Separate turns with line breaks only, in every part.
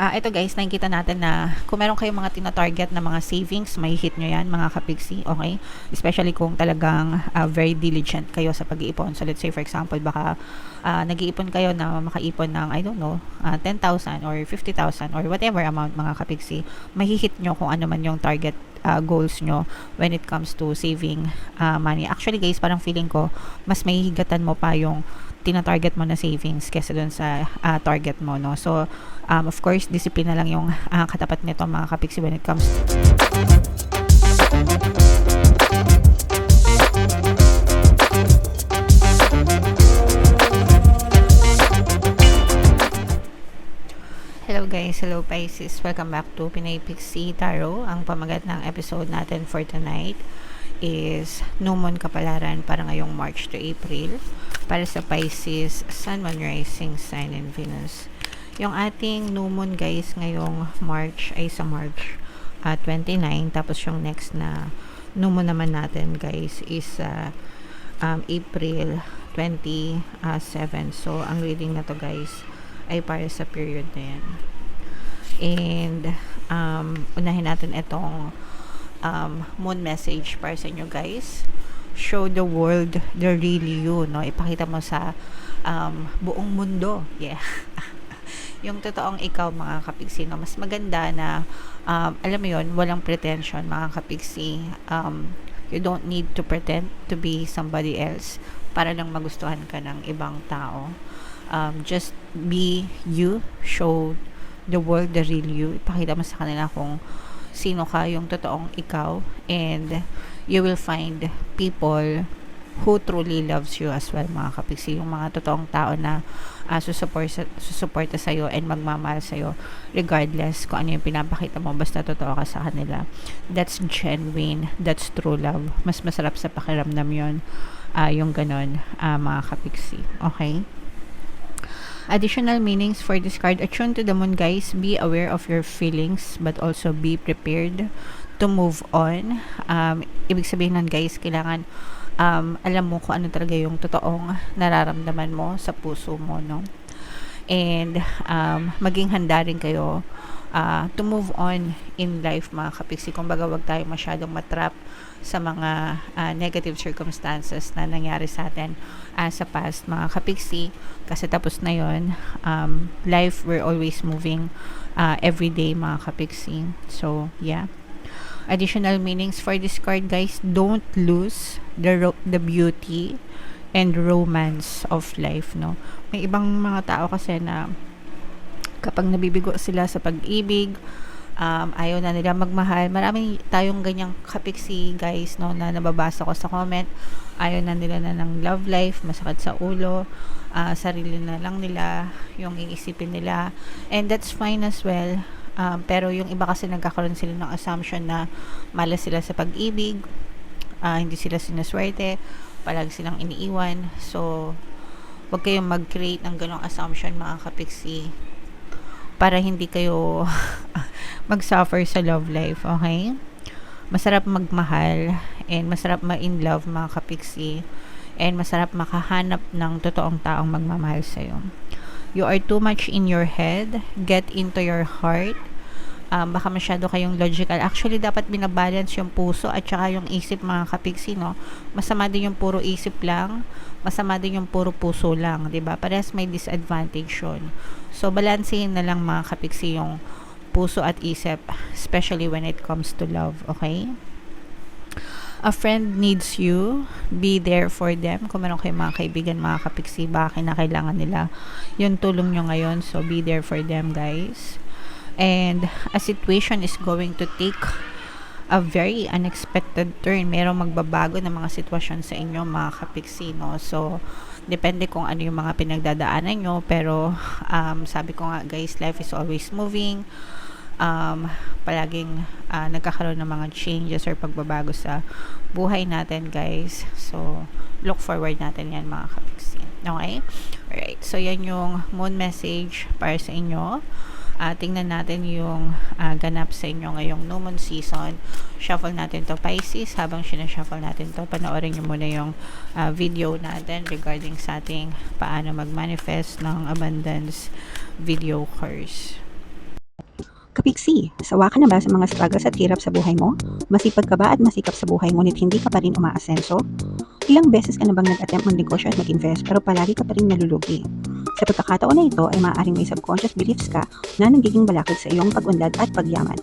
Ito guys, nakikita natin na kung meron kayong mga tina-target na mga savings, may hit nyo yan mga kapigsi, okay? Especially kung talagang very diligent kayo sa pag-iipon. So let's say for example, baka nag-iipon kayo na makaipon ng, I don't know, 10,000 or 50,000 or whatever amount mga kapigsi, mahihit nyo kung ano man yung target goals nyo when it comes to saving money. Actually guys, parang feeling ko, mas mahihigatan mo pa yung tina-target mo na savings kesa dun sa target mo, no? So, of course, disiplina lang yung katapat nito mga kapiksi when it comes to Hello guys, hello Pisces. Welcome back to Pinay Pixie Tarot. Ang pamagat ng episode natin for tonight is New Moon Kapalaran para ngayong March to April para sa Pisces, Sun, Moon, Rising, Sign, and Venus. Yung ating New Moon guys ngayong March ay sa March 29, tapos yung next na New Moon naman natin guys is April 27. So ang reading na to guys ay para sa period na yan. And unahin natin itong moon message para sa inyo guys. Show the world the real you, no? Ipakita mo sa buong mundo, yeah. Yung totoong ikaw mga kapigsi, no? Mas maganda na alam mo yun, walang pretension mga kapigsi. You don't need to pretend to be somebody else para lang magustuhan ka ng ibang tao. Just be you, show the world the real you. Ipakita mo sa kanila kung sino ka, yung totoong ikaw, and you will find people who truly loves you as well mga kapigsi. Yung mga totoong tao na susuporta sa'yo and magmamahal sa'yo regardless kung ano yung pinapakita mo, basta totoo ka sa kanila. That's genuine, that's true love. Mas masarap sa pakiramdam yun, yung ganon mga kapigsi. Okay? Additional meanings for this card. Attune to the moon guys. Be aware of your feelings but also be prepared to move on. Ibig sabihin nun guys, kailangan alam mo kung ano talaga yung totoong nararamdaman mo sa puso mo, no? And maging handa rin kayo to move on in life mga kapigsi. Kumbaga wag tayo masyadong matrap sa mga negative circumstances na nangyari sa atin sa past mga kapigsi, kasi tapos na yon. Life, we're always moving every day mga kapigsi. So yeah, additional meanings for this card guys. Don't lose the beauty and romance of life, no? May ibang mga tao kasi na kapag nabibigo sila sa pag-ibig, ayaw na nila magmahal. Maraming tayong ganyang kapiksi guys, no, na nababasa ko sa comment. Ayaw na nila na ng love life, masakit sa ulo, sarili na lang nila yung iisipin nila, and that's fine as well. Pero yung iba kasi nagkakaroon sila ng assumption na malas sila sa pag-ibig, hindi sila sinaswerte, palagi silang iniiwan. So wag kayong mag-create ng ganong assumption mga kapiksi, para hindi kayo mag-suffer sa love life, okay? Masarap magmahal and masarap ma-in love mga kapiksi, and masarap makahanap ng totoong taong magmamahal sa'yo. You are too much in your head. Get into your heart. Baka masyado kayong logical. Actually, dapat binabalance yung puso at saka yung isip mga kapiksi, no? Masama din yung puro isip lang, masama din yung puro puso lang, 'di ba? Parehas may disadvantage yun. So balansehin na lang mga kapiksi yung puso at isip, especially when it comes to love, okay? A friend needs you. Be there for them. Kung meron kayong mga kaibigan, mga kapiksi, baka kinakailangan nila yung tulong nyo ngayon. So be there for them guys. And a situation is going to take a very unexpected turn. Merong magbabago ng mga sitwasyon sa inyo mga kapiksi, no? So depende kung ano yung mga pinagdadaanan nyo, pero sabi ko nga guys, life is always moving. Palaging nagkakaroon ng mga changes or pagbabago sa buhay natin guys. So look forward natin yan mga kapiksi, okay? Alright, so yan yung moon message para sa inyo. Tingnan natin yung ganap sa inyo ngayong new moon season. Shuffle natin to Pisces. Habang sinashuffle natin to, panoorin nyo muna yung video natin regarding sa ating paano mag-manifest ng abundance video course.
Kapiksi, sawa ka na ba sa mga struggles at hirap sa buhay mo? Masipag ka ba at masikap sa buhay ngunit hindi ka pa rin umaasenso? Ilang beses ka na bang nag-attempt magnegosyo at mag-invest pero palagi ka pa rin nalulugi? Sa pagkakataon na ito ay maaaring may subconscious beliefs ka na nagiging balakid sa iyong pag-unlad at pagyaman.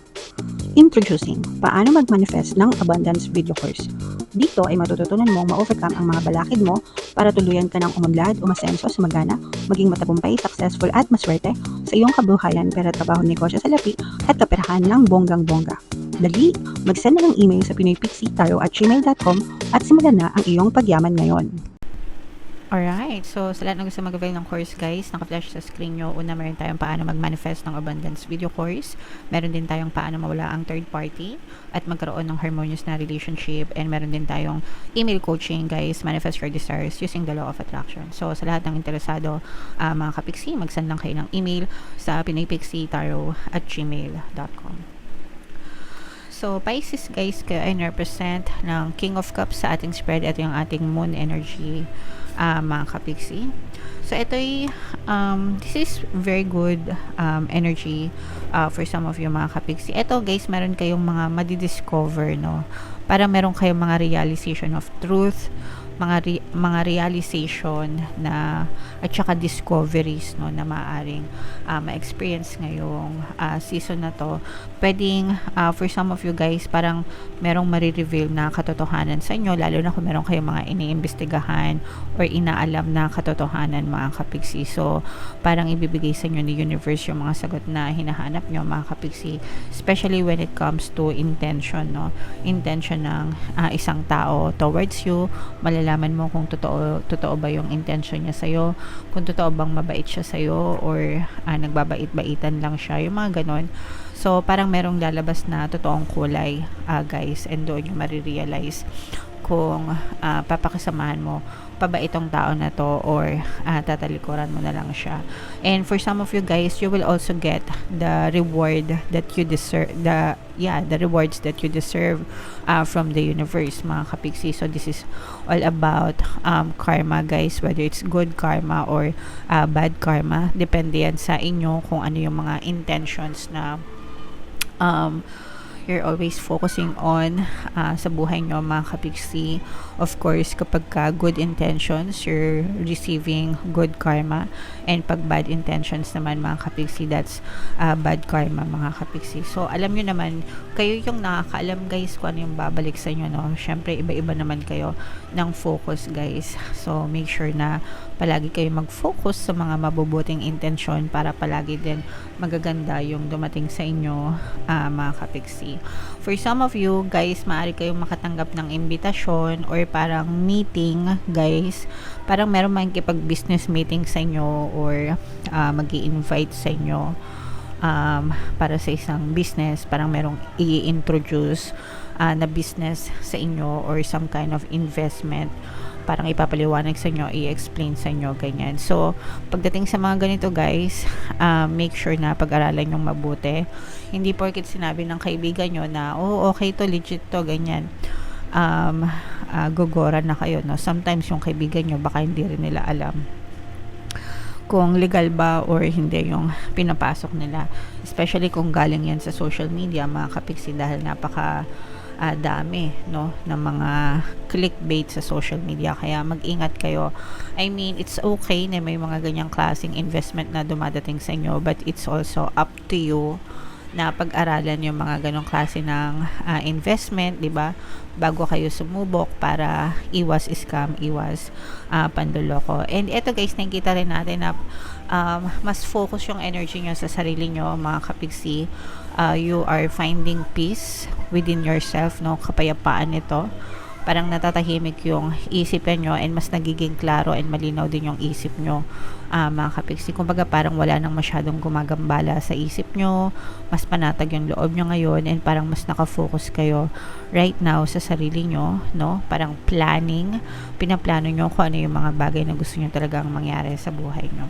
Introducing, paano mag-manifest ng abundance video course. Dito ay matututunan mong ma-overcome ang mga balakid mo para tuluyan ka ng umunlad, umasenso, sumagana, maging matagumpay, successful at maswerte sa iyong kabuhayan, pera, trabaho, negosyo sa lapi at kaperahan ng bonggang-bongga. Dali, mag-send na ng email sa pinoypixitaro@gmail.com at simulan na ang iyong pagyaman ngayon.
Alright, so sa lahat ng gusto mag-avail ng course guys, naka-flash sa screen nyo. Una, meron tayong paano mag-manifest ng abundance video course. Meron din tayong paano mawala ang third party at magkaroon ng harmonious na relationship. And meron din tayong email coaching guys, manifest your desires using the law of attraction. So sa lahat ng interesado, mga kapiksi, mag-send lang kayo ng email sa pinoypixitaro@gmail.com. So, Pisces guys, kayo ay represent ng King of Cups sa ating spread. Ito yung ating moon energy, mga kapiksi. So, ito ay, this is very good energy for some of you mga kapiksi. Ito guys, meron kayong mga madidiscover, no? Parang meron kayong mga realization of truth, mga realization na at saka discoveries, no, na maaaring ma-experience ngayong season na to. Pwedeng for some of you guys parang merong marireveal na katotohanan sa inyo, lalo na kung meron kayong mga iniimbestigahan or inaalam na katotohanan mga kapiksi. So parang ibibigay sa inyo ni universe yung mga sagot na hinahanap nyo mga kapiksi, especially when it comes to intention, no, intention ng isang tao towards you. Malalaman mo kung totoo ba yung intention niya sa'yo, kung totoo bang mabait siya sa'yo or nagbabait-baitan lang siya, yung mga ganon. So parang merong lalabas na totoong kulay guys, and doon yung marirealize kung papakisamahan mo pa ba itong tao na to or tatalikuran mo na lang siya. And for some of you guys, you will also get the reward that you deserve, the rewards that you deserve from the universe mga kapiksi. So this is all about karma guys, whether it's good karma or bad karma, depende yan sa inyo kung ano yung mga intentions na you're always focusing on sa buhay nyo mga kapiksi. Of course, kapag ka good intentions, you're receiving good karma, and pag bad intentions naman mga kapiksi, that's bad karma mga kapiksi. So alam nyo naman, kayo yung nakakaalam guys kung ano yung babalik sa inyo, no? Syempre iba-iba naman kayo ng focus guys, so make sure na palagi kayo mag-focus sa mga mabubuting intensyon para palagi din magaganda yung dumating sa inyo mga kapiksi. For some of you guys, maaari kayong makatanggap ng imbitasyon or parang meeting guys, parang meron makikipag-business meeting sa inyo or mag-i-invite sa inyo para sa isang business, parang merong i-introduce na business sa inyo or some kind of investment, parang ipapaliwanag sa inyo, i-explain sa inyo, ganyan. So, pagdating sa mga ganito guys, make sure na pag-aralan yung mabuti. Hindi porket sinabi ng kaibigan nyo na, oh, okay to, legit to, ganyan. Gogora na kayo, no? Sometimes yung kaibigan nyo, baka hindi rin nila alam kung legal ba or hindi yung pinapasok nila. Especially kung galing yan sa social media, mga kapiksi, dahil napaka dami, no, ng mga clickbait sa social media, kaya mag-ingat kayo. I mean, it's okay na may mga ganyang klaseng investment na dumadating sa inyo, but it's also up to you na pag-aralan yung mga ganong klase ng investment, di ba? Bago kayo sumubok, para iwas scam, iwas panduloko. And eto guys, nakikita rin natin na mas focus yung energy nyo sa sarili nyo mga kapiksi. You are finding peace within yourself, no? Kapayapaan nito. Parang natatahimik yung isipan nyo and mas nagiging klaro and malinaw din yung isip nyo mga kapiksi. Kumbaga parang wala nang masyadong gumagambala sa isip nyo, mas panatag yung loob nyo ngayon, and parang mas nakafocus kayo right now sa sarili nyo, no? Parang pinaplano nyo kung ano yung mga bagay na gusto nyo talagang mangyari sa buhay nyo.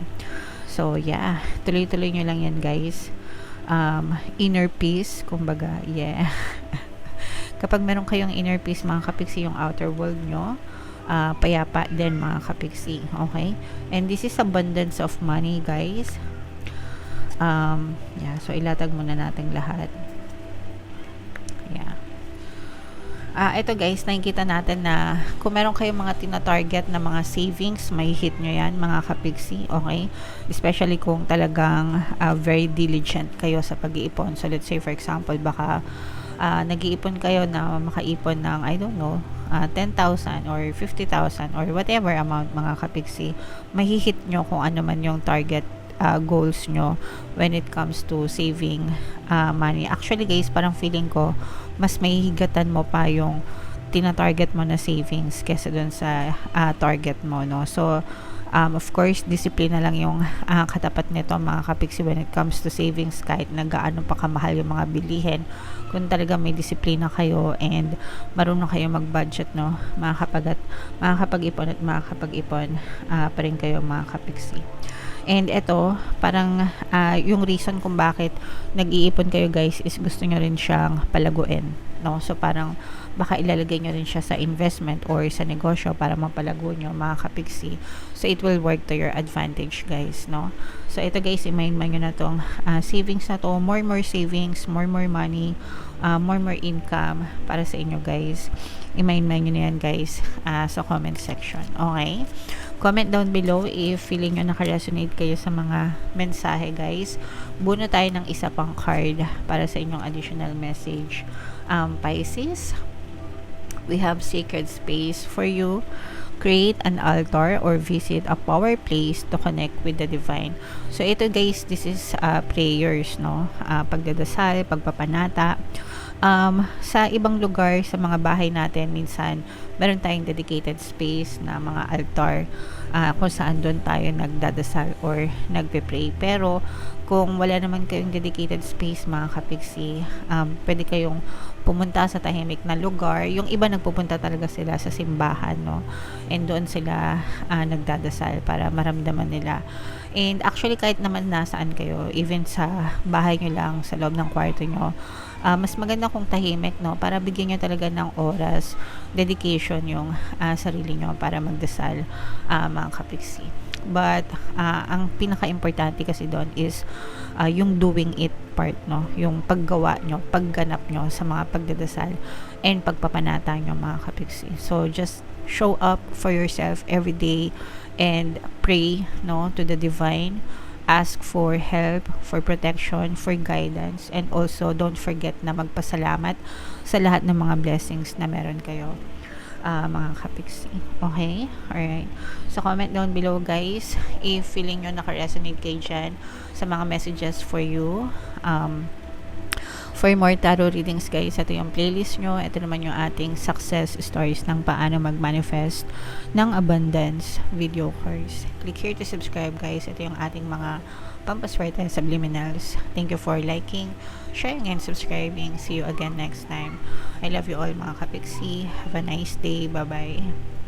So yeah, tuloy-tuloy nyo lang yan guys. Inner peace, kumbaga, yeah. Kapag meron kayong inner peace mga kapiksi, yung outer world nyo payapa din mga kapiksi, okay? And this is abundance of money guys. Yeah, so ilatag muna natin lahat. Yeah. Ito guys, nakikita natin na kung meron kayong mga tina-target na mga savings, may hit nyo yan mga kapigsi, okay? Especially kung talagang very diligent kayo sa pag-iipon. So let's say for example, baka nag-iipon kayo na makaipon ng, I don't know, 10,000 or 50,000 or whatever amount mga kapigsi, mahihit nyo kung ano man yung target goals nyo when it comes to saving money. Actually guys, parang feeling ko mas mahihigatan mo pa yung tina-target mo na savings kesa dun sa target mo, no? So of course, discipline na lang yung katapat nito mga kapiksi when it comes to savings, kahit na gaano pa kamahal yung mga bilihin. Kung talaga may disiplina kayo and marunong kayo mag-budget, no, makakapag-ipon at makakapag-ipon pa rin kayo mga kapiksi. And ito, parang yung reason kung bakit nag-iipon kayo guys is gusto nyo rin siyang palaguin, no? So parang baka ilalagay nyo rin siya sa investment or sa negosyo para mapalago nyo mga kapiksi. So it will work to your advantage guys, no? So ito guys, i-mind nyo na tong savings na to, more savings, more money, more income para sa inyo guys. I-mind nyo na yan guys sa comment section, okay? Comment down below if feeling nyo naka-resonate kayo sa mga mensahe guys. Buno tayo ng isa pang card para sa inyong additional message. Pisces, we have sacred space for you. Create an altar or visit a power place to connect with the divine. So ito guys, this is prayers, no? Pagdadasal, pagpapanata. Sa ibang lugar, sa mga bahay natin, minsan meron tayong dedicated space na mga altar kung saan doon tayo nagdadasal or nagpe-pray. Pero kung wala naman kayong dedicated space mga kapigsi, pwede kayong pumunta sa tahimik na lugar. Yung iba nagpupunta talaga sila sa simbahan, no? And doon sila nagdadasal para maramdaman nila. And actually kahit naman nasaan kayo, even sa bahay nyo lang, sa loob ng kwarto nyo, mas maganda kung tahimik, no? Para bigyan nyo talaga ng oras, dedication yung sarili nyo para magdasal mga kapigsi. But ang pinaka-importante kasi doon is yung doing it part, no? Yung paggawa nyo, pagganap nyo sa mga pagdadasal and pagpapanata nyo mga kapigsi. So just show up for yourself every day and pray, no, to the divine. Ask for help, for protection, for guidance, and also don't forget na magpasalamat sa lahat ng mga blessings na meron kayo mga kapiksi. Okay? Alright. So comment down below guys if feeling nyo naka-resonate kayo dyan sa mga messages for you. For more tarot readings guys, ito yung playlist nyo. Ito naman yung ating success stories ng paano mag-manifest ng abundance video course. Click here to subscribe guys. Ito yung ating mga pampaswerte subliminals. Thank you for liking, sharing, and subscribing. See you again next time. I love you all mga kapiksi. Have a nice day. Bye-bye.